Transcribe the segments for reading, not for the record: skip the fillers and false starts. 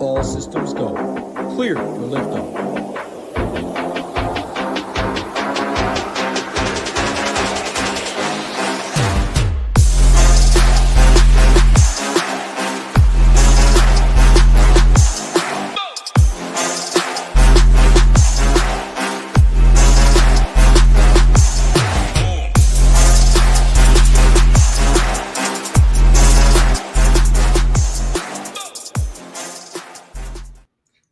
All systems go. Clear for liftoff.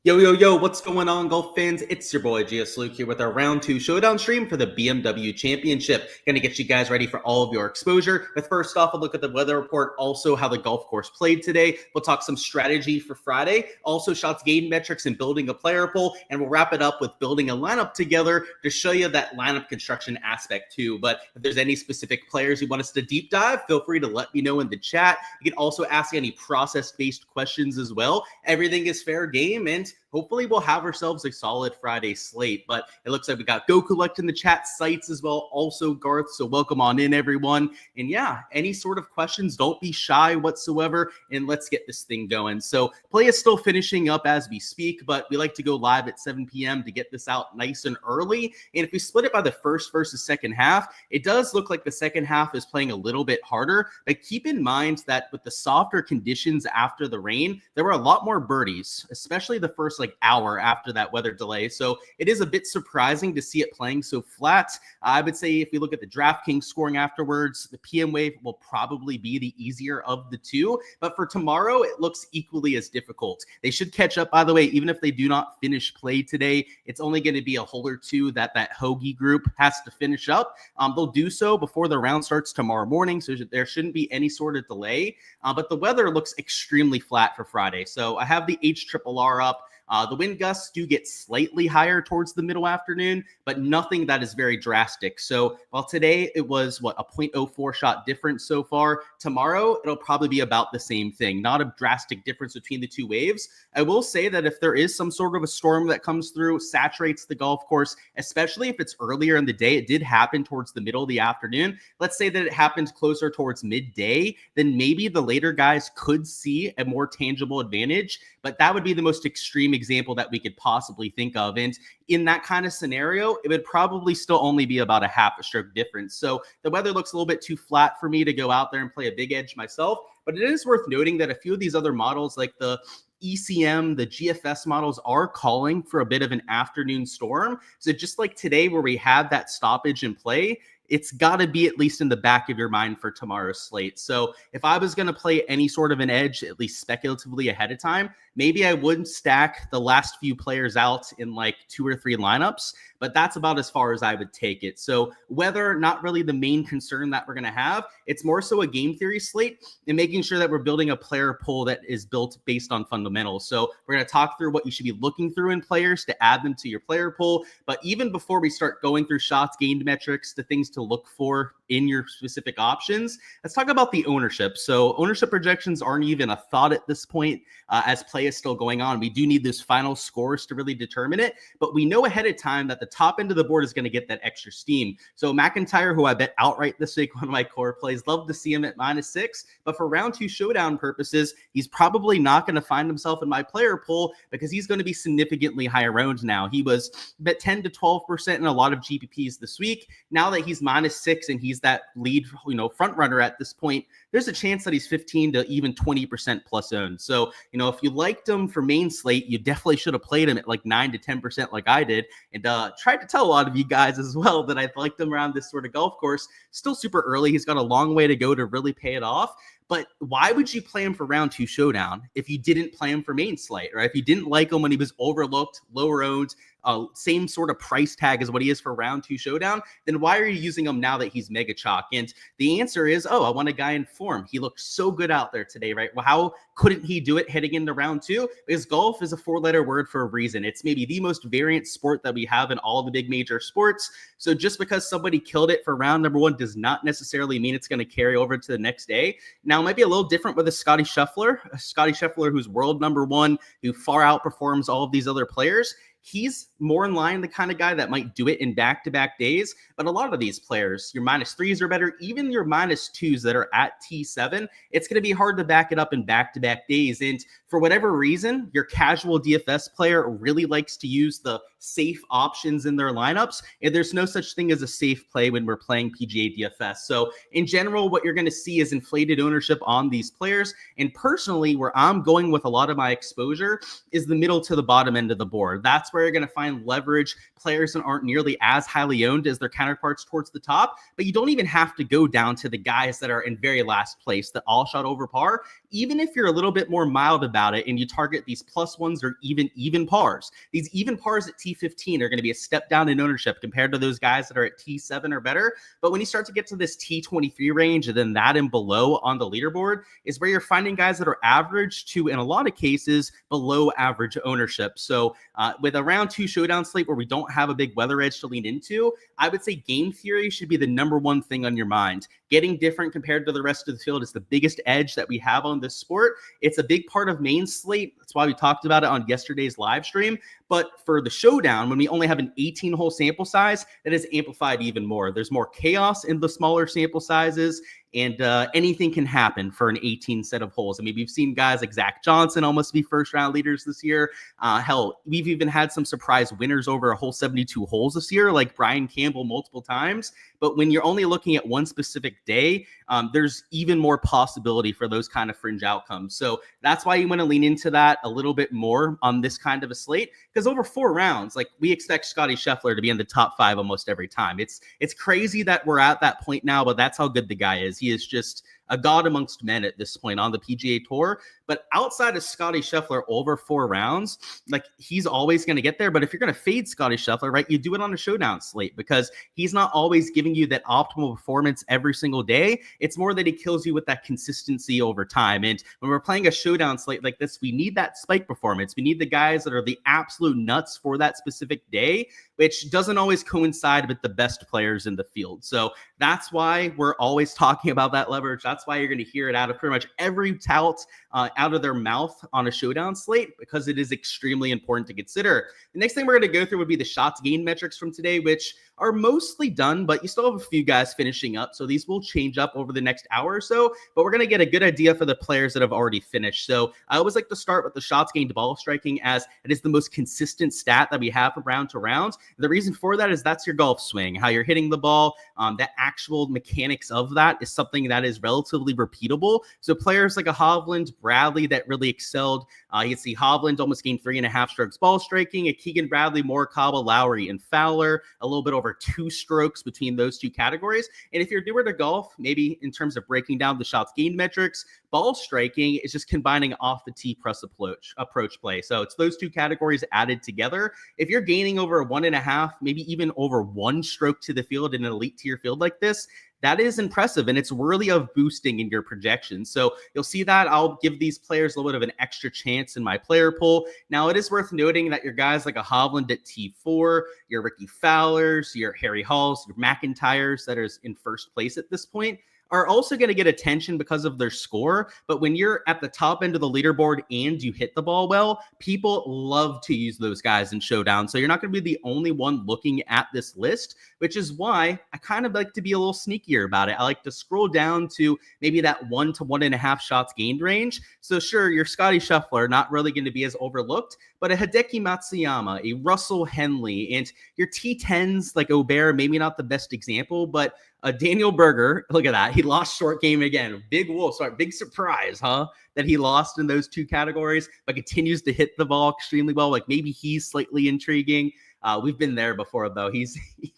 Yo, what's going on, golf fans? It's your boy, Luke here with our Round 2 Showdown stream for the BMW Championship. Going to get you guys ready for all of your exposure. But first off, we'll look at the weather report, also how the golf course played today. We'll talk some strategy for Friday, also shots gained metrics and building a player pool, and we'll wrap it up with building a lineup together to show you that lineup construction aspect too. But if there's any specific players you want us to deep dive, feel free to let me know in the chat. You can also ask any process-based questions as well. Everything is fair game, and hopefully we'll have ourselves a solid Friday slate. But it looks like we got Go Collect in the chat sites as well, also Garth, so welcome on in, everyone. And yeah, any sort of questions, don't be shy whatsoever, and let's get this thing going. So play is still finishing up as we speak, but we like to go live at 7 p.m. to get this out nice and early. And if we split it by the first versus second half, it does look like the second half is playing a little bit harder. But keep in mind that with the softer conditions after the rain, there were a lot more birdies, especially the first hour after that weather delay. So it is a bit surprising to see it playing so flat. I would say if we look at the DraftKings scoring afterwards, the PM wave will probably be the easier of the two. But for tomorrow, it looks equally as difficult. They should catch up, by the way, even if they do not finish play today. It's only going to be a hole or two that Hoagie group has to finish up. They'll do so before the round starts tomorrow morning, so there shouldn't be any sort of delay. But the weather looks extremely flat for Friday. So I have the HRRR up. The wind gusts do get slightly higher towards the middle afternoon, but nothing that is very drastic. So while today it was, a 0.04 shot difference so far, tomorrow it'll probably be about the same thing. Not a drastic difference between the two waves. I will say that if there is some sort of a storm that comes through, saturates the golf course, especially if it's earlier in the day, it did happen towards the middle of the afternoon. Let's say that it happens closer towards midday, then maybe the later guys could see a more tangible advantage, but that would be the most extreme example that we could possibly think of. And in that kind of scenario, it would probably still only be about a half a stroke difference. So the weather looks a little bit too flat for me to go out there and play a big edge myself. But it is worth noting that a few of these other models, like the ECM, the GFS models, are calling for a bit of an afternoon storm. So just like today where we had that stoppage in play, it's got to be at least in the back of your mind for tomorrow's slate. So if I was going to play any sort of an edge, at least speculatively ahead of time, maybe I wouldn't stack the last few players out in 2 or 3 lineups, but that's about as far as I would take it. So weather, not really the main concern that we're going to have. It's more so a game theory slate and making sure that we're building a player pool that is built based on fundamentals. So we're going to talk through what you should be looking through in players to add them to your player pool. But even before we start going through shots gained metrics, the things to look for in your specific options, let's talk about the ownership. So ownership projections aren't even a thought at this point as play is still going on. We do need those final scores to really determine it, but we know ahead of time that the top end of the board is going to get that extra steam. So McIntyre, who I bet outright this week, one of my core plays, love to see him at -6, but for round 2 showdown purposes, he's probably not going to find himself in my player pool because he's going to be significantly higher owned now. He was bet 10 to 12% in a lot of GPPs this week. Now that he's -6 and he's that lead, front runner at this point, there's a chance that he's 15 to even 20% plus owned. So, if you liked him for main slate, you definitely should have played him at 9 to 10% like I did. And tried to tell a lot of you guys as well that I liked him around this sort of golf course. Still super early. He's got a long way to go to really pay it off. But why would you play him for round 2 showdown if you didn't play him for main slate, right? If you didn't like him when he was overlooked, lower owned, same sort of price tag as what he is for round 2 showdown, then why are you using him now that he's mega chalk? And the answer is, I want a guy in form. He looked so good out there today, right? Well, how couldn't he do it heading into round 2? Because golf is a 4-letter word for a reason. It's maybe the most variant sport that we have in all the big major sports. So just because somebody killed it for round number 1 does not necessarily mean it's going to carry over to the next day. Now, it might be a little different with a Scotty Scheffler who's world number 1, who far outperforms all of these other players. he's more in line, the kind of guy that might do it in back-to-back days. But a lot of these players, your -3s are better, even your -2s that are at T7, it's going to be hard to back it up in back-to-back days. And for whatever reason, your casual DFS player really likes to use the safe options in their lineups, and there's no such thing as a safe play when we're playing PGA DFS. So in general, what you're going to see is inflated ownership on these players. And personally, where I'm going with a lot of my exposure is the middle to the bottom end of the board. That's where you're going to find leverage players that aren't nearly as highly owned as their counterparts towards the top. But you don't even have to go down to the guys that are in very last place that all shot over par. Even if you're a little bit more mild about it and you target these +1s or even pars, these even pars at T15 are going to be a step down in ownership compared to those guys that are at T7 or better. But when you start to get to this T23 range and then that and below on the leaderboard is where you're finding guys that are average to, in a lot of cases, below average ownership. So with a round 2 showdown slate where we don't have a big weather edge to lean into, I would say game theory should be the number one thing on your mind. Getting different compared to the rest of the field is the biggest edge that we have on this sport. It's a big part of main slate. That's why we talked about it on yesterday's live stream. But for the showdown, when we only have an 18-hole sample size, that is amplified even more. There's more chaos in the smaller sample sizes, and anything can happen for an 18 set of holes. I mean, we've seen guys like Zach Johnson almost be first-round leaders this year. Hell, we've even had some surprise winners over a whole 72 holes this year, like Brian Campbell multiple times. But when you're only looking at one specific day, there's even more possibility for those kind of fringe outcomes. So that's why you want to lean into that a little bit more on this kind of a slate, because over 4 rounds, like, we expect Scottie Scheffler to be in the top 5 almost every time. It's crazy that we're at that point now, but that's how good the guy is. He is just a god amongst men at this point on the PGA Tour. But outside of Scottie Scheffler over 4 rounds, like, he's always going to get there. But if you're going to fade Scottie Scheffler, right, you do it on a showdown slate, because he's not always giving you that optimal performance every single day. It's more that he kills you with that consistency over time. And when we're playing a showdown slate like this, we need that spike performance. We need the guys that are the absolute nuts for that specific day, which doesn't always coincide with the best players in the field. So that's why we're always talking about that leverage. That's why you're going to hear it out of pretty much every tout out of their mouth on a showdown slate, because it is extremely important to consider. The next thing we're going to go through would be the shots gained metrics from today, which are mostly done, but you still have a few guys finishing up. So these will change up over the next hour or so, but we're going to get a good idea for the players that have already finished. So I always like to start with the shots gained ball striking, as it is the most consistent stat that we have from round to round. The reason for that is that's your golf swing, how you're hitting the ball. The actual mechanics of that is something that is relatively repeatable. So players like a Hovland, Bradley that really excelled. You can see Hovland almost gained 3.5 strokes ball striking. A Keegan Bradley, Morikawa, Lowry, and Fowler, a little bit over 2 strokes between those 2 categories. And if you're newer to golf, maybe in terms of breaking down the shots gained metrics, ball striking is just combining off the tee press approach play. So it's those 2 categories added together. If you're gaining over 1.5, maybe even over 1 stroke to the field in an elite tier field like this, that is impressive, and it's worthy of boosting in your projections. So you'll see that I'll give these players a little bit of an extra chance in my player pool. Now, it is worth noting that your guys like a Hovland at T4, your Ricky Fowlers, your Harry Halls, your McIntyres that is in first place at this point, are also going to get attention because of their score. But when you're at the top end of the leaderboard and you hit the ball well, people love to use those guys in showdown. So you're not going to be the only one looking at this list, which is why I kind of like to be a little sneakier about it. I like to scroll down to maybe that 1 to 1.5 shots gained range. So sure, your Scottie Scheffler, not really going to be as overlooked, but a Hideki Matsuyama, a Russell Henley, and your T10s like Aubert, maybe not the best example, but Daniel Berger, look at that. He lost short game again. Big wolf, sorry, big surprise, huh? That he lost in those 2 categories, but continues to hit the ball extremely well. Like, maybe he's slightly intriguing. We've been there before, though. He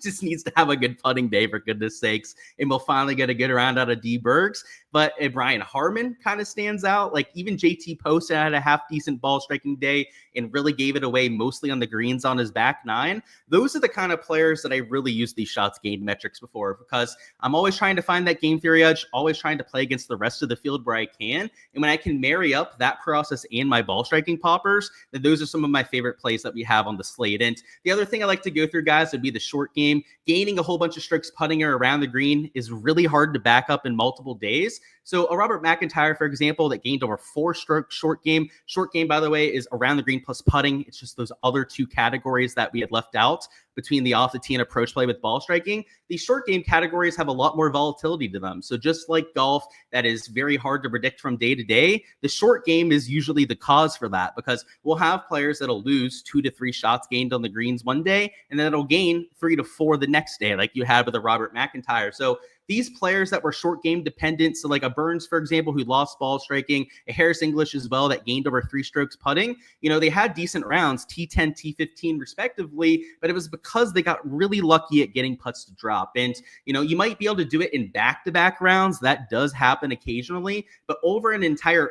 just needs to have a good putting day, for goodness sakes, and we'll finally get a good round out of D. Bergs. But Brian Harmon kind of stands out. Like, even JT Post had a half-decent ball striking day and really gave it away mostly on the greens on his back 9. Those are the kind of players that I really use these shots gained metrics before, because I'm always trying to find that game theory edge, always trying to play against the rest of the field where I can. And when I can marry up that process and my ball striking poppers, then those are some of my favorite plays that we have on the slate. And the other thing I like to go through, guys, would be the short game. Gaining a whole bunch of strokes putting or around the green is really hard to back up in multiple days. So a Robert McIntyre, for example, that gained over 4 strokes short game. Short game, by the way, is around the green plus putting. It's just those other 2 categories that we had left out between the off the tee and approach play with ball striking. These short game categories have a lot more volatility to them. So just like golf, that is very hard to predict from day to day, the short game is usually the cause for that, because we'll have players that'll lose 2 to 3 shots gained on the greens one day, and then it'll gain 3 to 4 the next day, like you had with a Robert McIntyre. So these players that were short game dependent, so like a Burns, for example, who lost ball striking, a Harris English as well that gained over 3 strokes putting, they had decent rounds, T10, T15 respectively, but it was because they got really lucky at getting putts to drop. And, you might be able to do it in back-to-back rounds. That does happen occasionally, but over an entire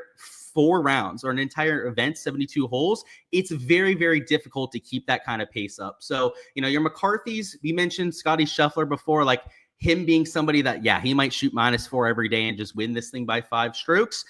4 rounds or an entire event, 72 holes, it's very, very difficult to keep that kind of pace up. So, your McCarthy's, we mentioned Scotty Scheffler before, like him being somebody that, he might shoot -4 every day and just win this thing by 5 strokes.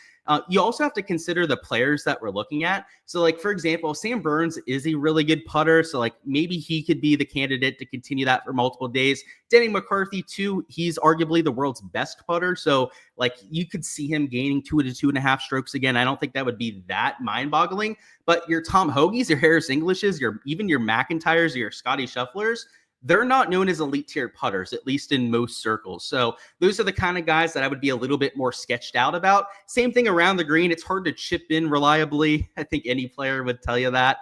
You also have to consider the players that we're looking at. So like, for example, Sam Burns is a really good putter. So like maybe he could be the candidate to continue that for multiple days. Denny McCarthy too, he's arguably the world's best putter. So like you could see him gaining 2 to 2.5 strokes again. I don't think that would be that mind boggling, but your Tom Hoagies, your Harris Englishes, even your McIntyres, your Scotty Schefflers, they're not known as elite tier putters, at least in most circles. So those are the kind of guys that I would be a little bit more sketched out about. Same thing around the green. It's hard to chip in reliably. I think any player would tell you that.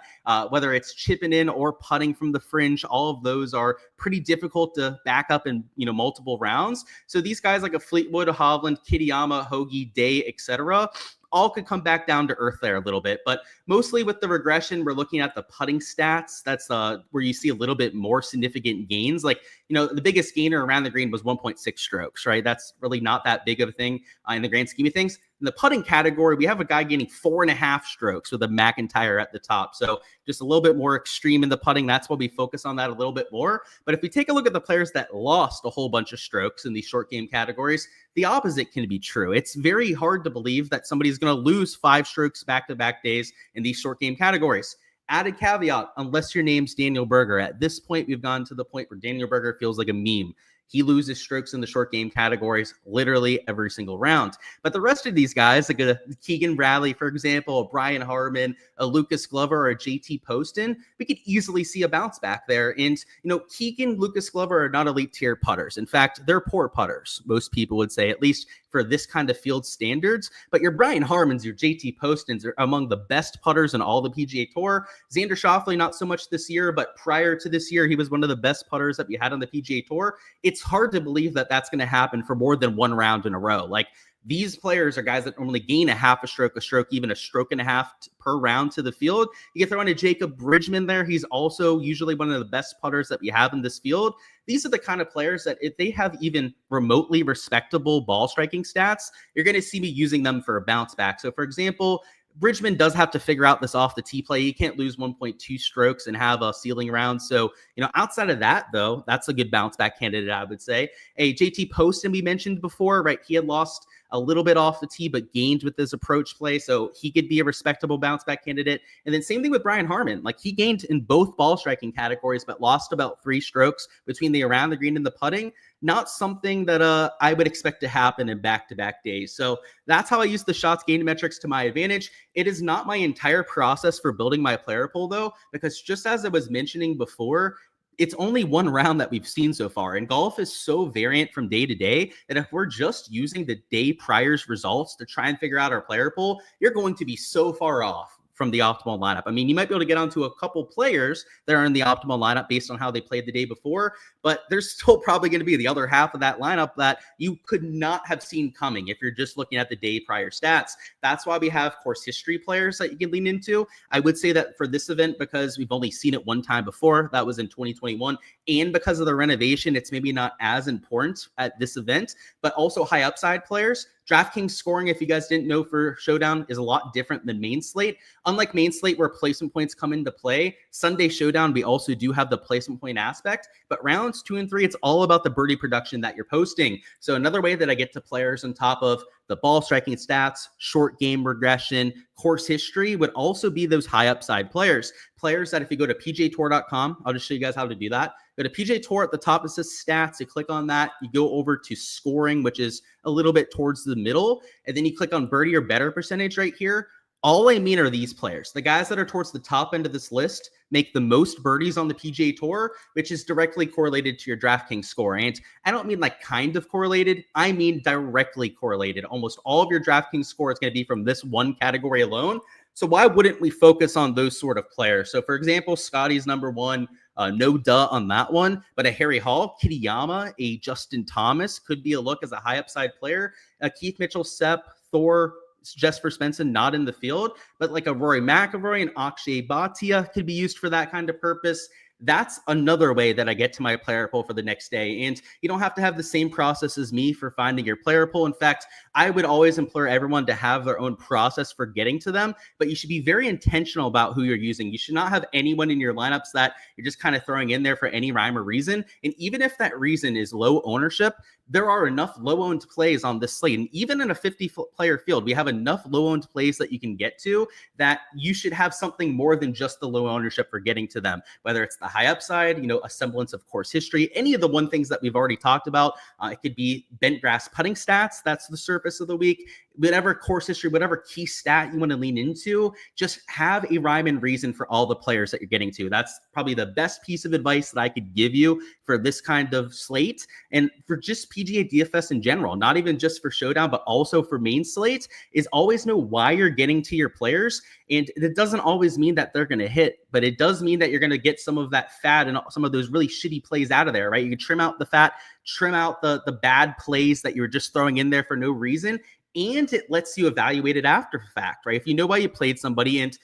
Whether it's chipping in or putting from the fringe, all of those are pretty difficult to back up in multiple rounds. So these guys like a Fleetwood, a Hovland, Kitayama, Hoagie, Day, etc., all could come back down to earth there a little bit. But mostly with the regression, we're looking at the putting stats. That's where you see a little bit more significant gains. Like, the biggest gainer around the green was 1.6 strokes, right? That's really not that big of a thing in the grand scheme of things. In the putting category, we have a guy gaining 4.5 strokes with a McIntyre at the top. So just a little bit more extreme in the putting. That's why we focus on that a little bit more. But if we take a look at the players that lost a whole bunch of strokes in these short game categories, the opposite can be true. It's very hard to believe that somebody's going to lose 5 strokes back-to-back days in these short game categories. Added caveat, unless your name's Daniel Berger. At this point, we've gone to the point where Daniel Berger feels like a meme. He loses strokes in the short game categories literally every single round. But the rest of these guys, like a Keegan Bradley, for example, a Brian Harman, a Lucas Glover, or a JT Poston, we could easily see a bounce back there. And, Keegan, Lucas Glover are not elite tier putters. In fact, they're poor putters, most people would say, at least for this kind of field standards. But your Brian Harmons, your JT Postons are among the best putters in all the PGA Tour. Xander Schauffele, not so much this year, but prior to this year, he was one of the best putters that we had on the PGA Tour. It's hard to believe that that's going to happen for more than 1 round in a row. Like, these players are guys that normally gain a half a stroke, even a stroke and a half per round to the field. You can throw in a Jacob Bridgman there. He's also usually one of the best putters that we have in this field. These are the kind of players that if they have even remotely respectable ball striking stats, you're going to see me using them for a bounce back. So for example, Bridgman does have to figure out this off the tee play. He can't lose 1.2 strokes and have a ceiling round. So, outside of that, though, that's a good bounce back candidate, I would say. A JT Poston we mentioned before, right? He had lost a little bit off the tee, but gained with his approach play. So he could be a respectable bounce back candidate. And then same thing with Brian Harman. Like, he gained in both ball striking categories, but lost about 3 strokes between the around the green and the putting. Not something that I would expect to happen in back-to-back days. So that's how I use the shots gained metrics to my advantage. It is not my entire process for building my player pool, though, because just as I was mentioning before, it's only 1 round that we've seen so far. And golf is so variant from day to day that if we're just using the day prior's results to try and figure out our player pool, you're going to be so far off from the optimal lineup. I mean, you might be able to get onto a couple players that are in the optimal lineup based on how they played the day before, but there's still probably going to be the other half of that lineup that you could not have seen coming if you're just looking at the day prior stats. That's why we have course history players that you can lean into. I would say that for this event, because we've only seen it 1 time before, that was in 2021, and because of the renovation, it's maybe not as important at this event, but also high upside players. DraftKings scoring, if you guys didn't know, for Showdown is a lot different than main slate. Unlike main slate where placement points come into play, Sunday Showdown, we also do have the placement point aspect, but rounds 2 and 3, it's all about the birdie production that you're posting. So another way that I get to players on top of the ball striking stats, short game regression, course history would also be those high upside players. Players that if you go to PGAtour.com, I'll just show you guys how to do that. Go to PGA Tour at the top, it says stats. You click on that. You go over to scoring, which is a little bit towards the middle. And then you click on birdie or better percentage right here. All I mean are these players. The guys that are towards the top end of this list make the most birdies on the PGA Tour, which is directly correlated to your DraftKings score. And I don't mean like kind of correlated. I mean directly correlated. Almost all of your DraftKings score is going to be from this one category alone. So why wouldn't we focus on those sort of players? So for example, Scotty's number one, no duh on that one, but a Harry Hall, Kitayama, a Justin Thomas could be a look as a high upside player. Keith Mitchell, Sepp, Thor, Jesper Svensson not in the field, but like a Rory McIlroy and Akshay Bhatia could be used for that kind of purpose. That's another way that I get to my player pool for the next day. And you don't have to have the same process as me for finding your player pool. In fact, I would always implore everyone to have their own process for getting to them, but you should be very intentional about who you're using. You should not have anyone in your lineups that you're just kind of throwing in there for any rhyme or reason. And even if that reason is low ownership, there are enough low-owned plays on this slate. And even in a 50-player field, we have enough low-owned plays that you can get to that you should have something more than just the low ownership for getting to them, whether it's the high upside, a semblance of course history, any of the one things that we've already talked about. It could be bent grass putting stats. That's the surface of the week. Whatever course history, whatever key stat you want to lean into, just have a rhyme and reason for all the players that you're getting to. That's probably the best piece of advice that I could give you for this kind of slate and for just PGA DFS in general, not even just for Showdown, but also for main slates, is always know why you're getting to your players. And it doesn't always mean that they're going to hit, but it does mean that you're going to get some of that fat and some of those really shitty plays out of there, right? You can trim out the fat, trim out the bad plays that you're just throwing in there for no reason. And it lets you evaluate it after the fact, right? If you know why you played somebody, and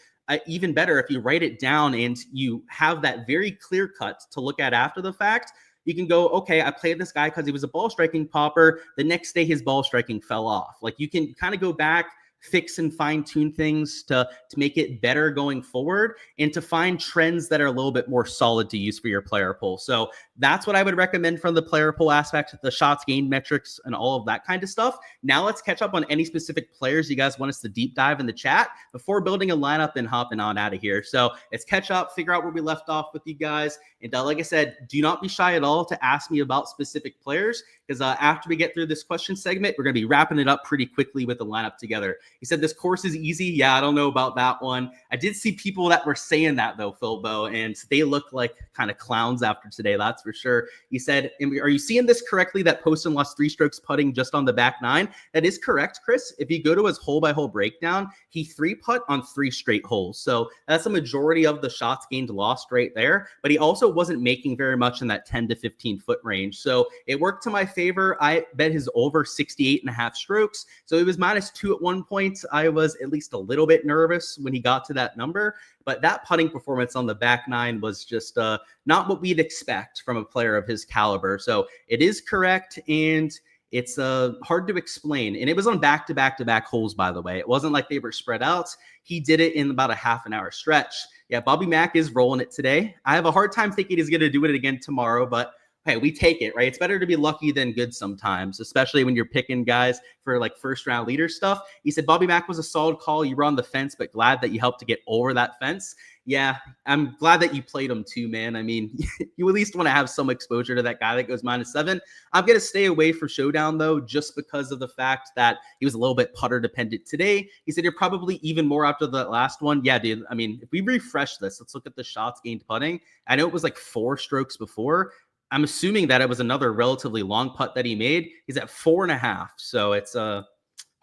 even better, if you write it down and you have that very clear cut to look at after the fact, you can go, okay, I played this guy because he was a ball striking popper. The next day, his ball striking fell off. Like you can kind of go back, fix and fine tune things to make it better going forward and to find trends that are a little bit more solid to use for your player pool. So that's what I would recommend from the player pool aspect, the shots gained metrics and all of that kind of stuff. Now let's catch up on any specific players you guys want us to deep dive in the chat before building a lineup and hopping on out of here. So let's catch up, figure out where we left off with you guys. And like I said, do not be shy at all to ask me about specific players, because after we get through this question segment, we're going to be wrapping it up pretty quickly with the lineup together. He said this course is easy. Yeah, I don't know about that one. I did see people that were saying that though, Philbo, and they look like kind of clowns after today. That's for sure. He said, are you seeing this correctly, that Poston lost 3 strokes putting just on the back 9? That is correct, Chris. If you go to his hole by hole breakdown, he 3-putt on 3 straight holes. So that's a majority of the shots gained lost right there. But he also wasn't making very much in that 10 to 15 foot range. So it worked to my favor. I bet his over 68.5 strokes. So it was -2 at one point. I was at least a little bit nervous when he got to that number. But that putting performance on the back 9 was just not what we'd expect from a player of his caliber. So it is correct, and it's hard to explain. And it was on back-to-back-to-back holes, by the way. It wasn't like they were spread out. He did it in about a half an hour stretch. Yeah, Bobby Mack is rolling it today. I have a hard time thinking he's going to do it again tomorrow, but hey, we take it, right? It's better to be lucky than good sometimes, especially when you're picking guys for like first round leader stuff. He said, Bobby Mack was a solid call. You were on the fence, but glad that you helped to get over that fence. Yeah, I'm glad that you played him too, man. I mean, you at least want to have some exposure to that guy that goes -7. I'm going to stay away for Showdown, though, just because of the fact that he was a little bit putter dependent today. He said you're probably even more after the last one. Yeah, dude. I mean, if we refresh this, let's look at the shots gained putting. I know it was like 4 strokes before. I'm assuming that it was another relatively long putt that he made. He's at 4.5. So it's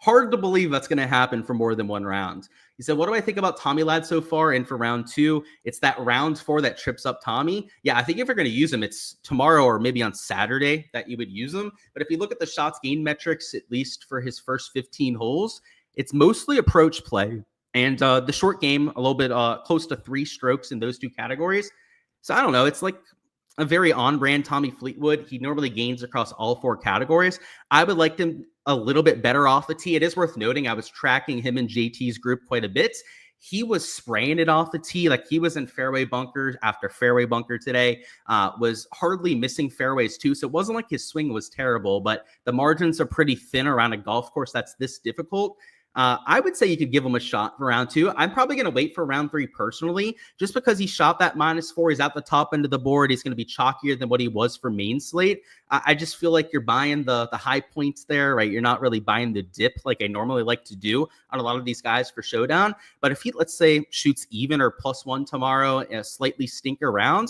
hard to believe that's going to happen for more than one round. He said, what do I think about Tommy Ladd so far? And for round 2, it's that round 4 that trips up Tommy. Yeah, I think if you're going to use him, it's tomorrow or maybe on Saturday that you would use him. But if you look at the shots gained metrics, at least for his first 15 holes, it's mostly approach play. And the short game, a little bit close to 3 strokes in those 2 categories. So I don't know. It's like a very on-brand Tommy Fleetwood. He normally gains across all 4 categories. I would like him a little bit better off the tee. It is worth noting I was tracking him in JT's group quite a bit. he was spraying it off the tee. Like he was in fairway bunker after fairway bunker today, was hardly missing fairways too. So it wasn't like his swing was terrible, but the margins are pretty thin around a golf course that's this difficult. I would say you could give him a shot for round 2. I'm probably going to wait for round 3 personally, just because he shot that -4. He's at the top end of the board. He's going to be chalkier than what he was for main slate. I just feel like you're buying the high points there, right? You're not really buying the dip like I normally like to do on a lot of these guys for Showdown. But if he, let's say, shoots even or +1 tomorrow in a slightly stinker round,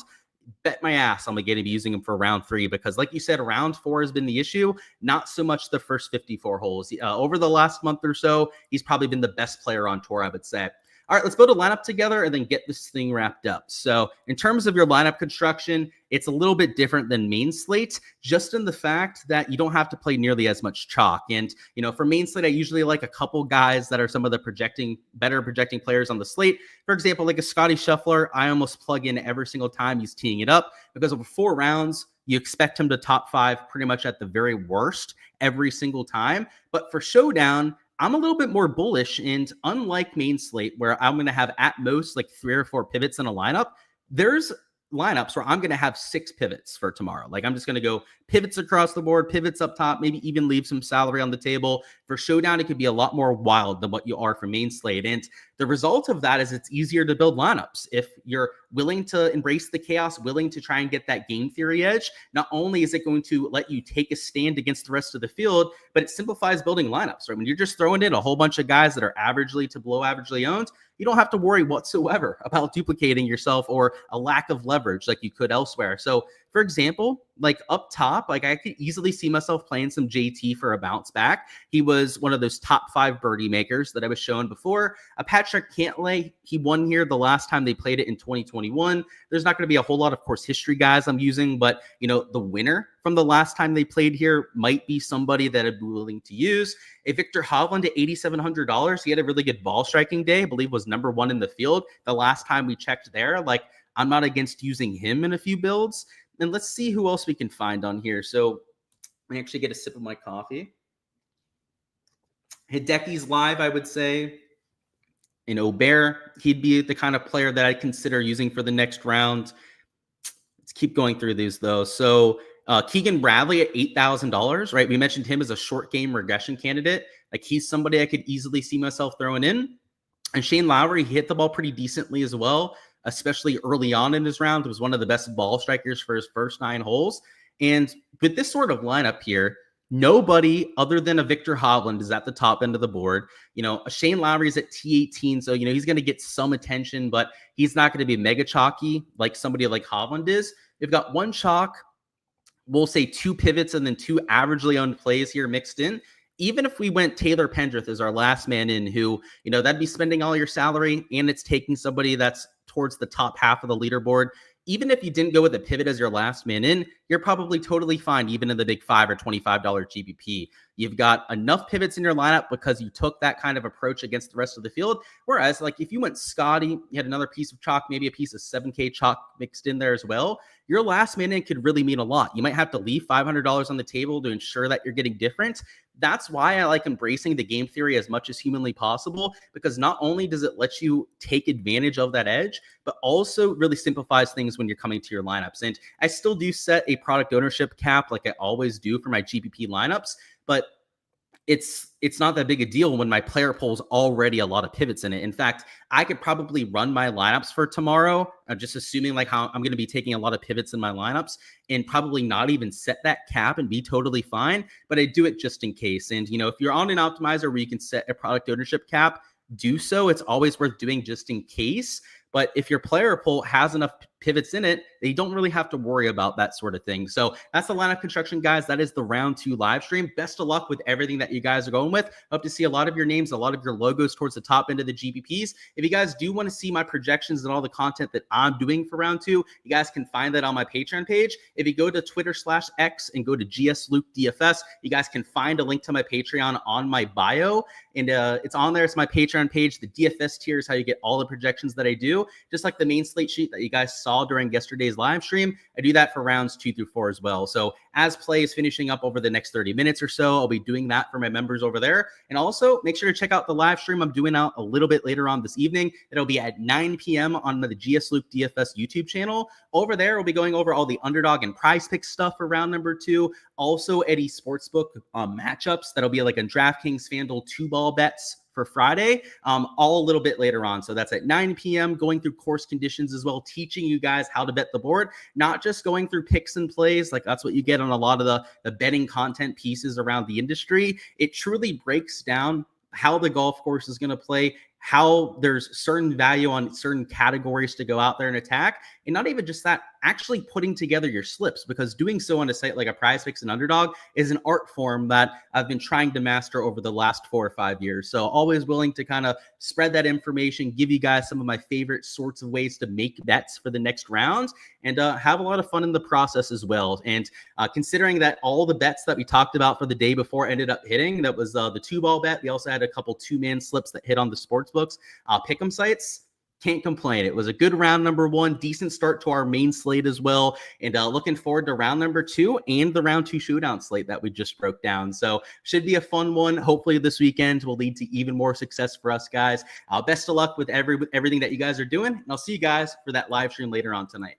bet my ass I'm going to be using him for round 3, because like you said, round 4 has been the issue, not so much the first 54 holes. Over the last month or so, he's probably been the best player on tour, I would say. All right, let's build a lineup together and then get this thing wrapped up. So in terms of your lineup construction, it's a little bit different than main slate, just in the fact that you don't have to play nearly as much chalk. And, for main slate, I usually like a couple guys that are some of the better projecting players on the slate. For example, like a Scotty Scheffler, I almost plug in every single time he's teeing it up, because over 4 rounds, you expect him to top 5 pretty much at the very worst every single time. But for Showdown, I'm a little bit more bullish, and unlike main slate, where I'm going to have at most like 3 or 4 pivots in a lineup, there's lineups where I'm going to have 6 pivots for tomorrow. Like I'm just going to go pivots across the board, pivots up top, maybe even leave some salary on the table. For Showdown, it could be a lot more wild than what you are for main slate. And the result of that is it's easier to build lineups. If you're willing to embrace the chaos, willing to try and get that game theory edge, not only is it going to let you take a stand against the rest of the field, but it simplifies building lineups, right? When you're just throwing in a whole bunch of guys that are averagely to below averagely owned, you don't have to worry whatsoever about duplicating yourself or a lack of leverage like you could elsewhere. So for example, like up top, like I could easily see myself playing some JT for a bounce back. He was one of those top 5 birdie makers that I was showing before. Patrick Cantlay, he won here the last time they played it in 2021. There's not going to be a whole lot of course history guys I'm using, but the winner from the last time they played here might be somebody that I'd be willing to use. A Victor Hovland at $8,700. He had a really good ball striking day. I believe was number 1 in the field the last time we checked there. Like I'm not against using him in a few builds. And let's see who else we can find on here. So let me actually get a sip of my coffee. Hideki's live, I would say. Bear, he'd be the kind of player that I consider using for the next round. Let's keep going through these, though. So Keegan Bradley at $8,000, right? We mentioned him as a short game regression candidate. Like he's somebody I could easily see myself throwing in. And Shane Lowry, he hit the ball pretty decently as well, especially early on in his round. He was one of the best ball strikers for his first 9 holes. And with this sort of lineup here, nobody other than a Victor Hovland is at the top end of the board. A Shane Lowry's at T18, so he's going to get some attention, but he's not going to be mega chalky like somebody like Hovland is. They've got 1 chalk, we'll say 2 pivots, and then 2 averagely owned plays here mixed in. Even if we went Taylor Pendrith as our last man in, who, that'd be spending all your salary, and it's taking somebody that's towards the top half of the leaderboard. Even if you didn't go with a pivot as your last man in, you're probably totally fine, even in the big $5 or $25 GPP. You've got enough pivots in your lineup because you took that kind of approach against the rest of the field. Whereas, like, if you went Scotty, you had another piece of chalk, maybe a piece of 7K chalk mixed in there as well, your last man in could really mean a lot. You might have to leave $500 on the table to ensure that you're getting different. That's why I like embracing the game theory as much as humanly possible, because not only does it let you take advantage of that edge, but also really simplifies things when you're coming to your lineups. And I still do set a product ownership cap like I always do for my GPP lineups, but it's not that big a deal when my player pool's already a lot of pivots in it. In fact, I could probably run my lineups for tomorrow, just assuming like how I'm going to be taking a lot of pivots in my lineups, and probably not even set that cap and be totally fine. But I do it just in case. And, if you're on an optimizer where you can set a product ownership cap, do so. It's always worth doing just in case. But if your player pool has enough pivots in it, they don't really have to worry about that sort of thing. So that's the lineup construction, guys. That is the round 2 live stream. Best of luck with everything that you guys are going with. Hope to see a lot of your names, a lot of your logos towards the top end of the GPPs. If you guys do want to see my projections and all the content that I'm doing for round 2, you guys can find that on my Patreon page. If you go to Twitter/X and go to GSLukeDFS, you guys can find a link to my Patreon on my bio. And it's on there. It's my Patreon page. The DFS tier is how you get all the projections that I do. 2, just like the main slate sheet that you guys saw during yesterday's live stream. I do that for rounds 2 through 4 as well. So as play is finishing up over the next 30 minutes or so, I'll be doing that for my members over there. And also make sure to check out the live stream I'm doing out a little bit later on this evening. It'll be at 9 p.m. on the LukeDFS YouTube channel. Over there, we'll be going over all the underdog and prize pick stuff for round number 2. Also, Eddie Sportsbook matchups. That'll be like a DraftKings FanDuel 2-ball bets for Friday, all a little bit later on. So that's at 9 p.m., going through course conditions as well, teaching you guys how to bet the board, not just going through picks and plays. Like that's what you get on a lot of the betting content pieces around the industry. It truly breaks down how the golf course is going to play, how there's certain value on certain categories to go out there and attack. And not even just that, actually putting together your slips, because doing so on a site like a Prize Picks and Underdog is an art form that I've been trying to master over the last 4 or 5 years. So always willing to kind of spread that information, give you guys some of my favorite sorts of ways to make bets for the next rounds, and have a lot of fun in the process as well. And considering that all the bets that we talked about for the day before ended up hitting, that was the 2-ball bet. We also had a couple 2-man slips that hit on the sports books, pick'em sites. Can't complain. It was a good round number 1, decent start to our main slate as well. And looking forward to round number 2 and the round 2 showdown slate that we just broke down. So should be a fun one. Hopefully this weekend will lead to even more success for us guys. Best of luck with everything that you guys are doing. And I'll see you guys for that live stream later on tonight.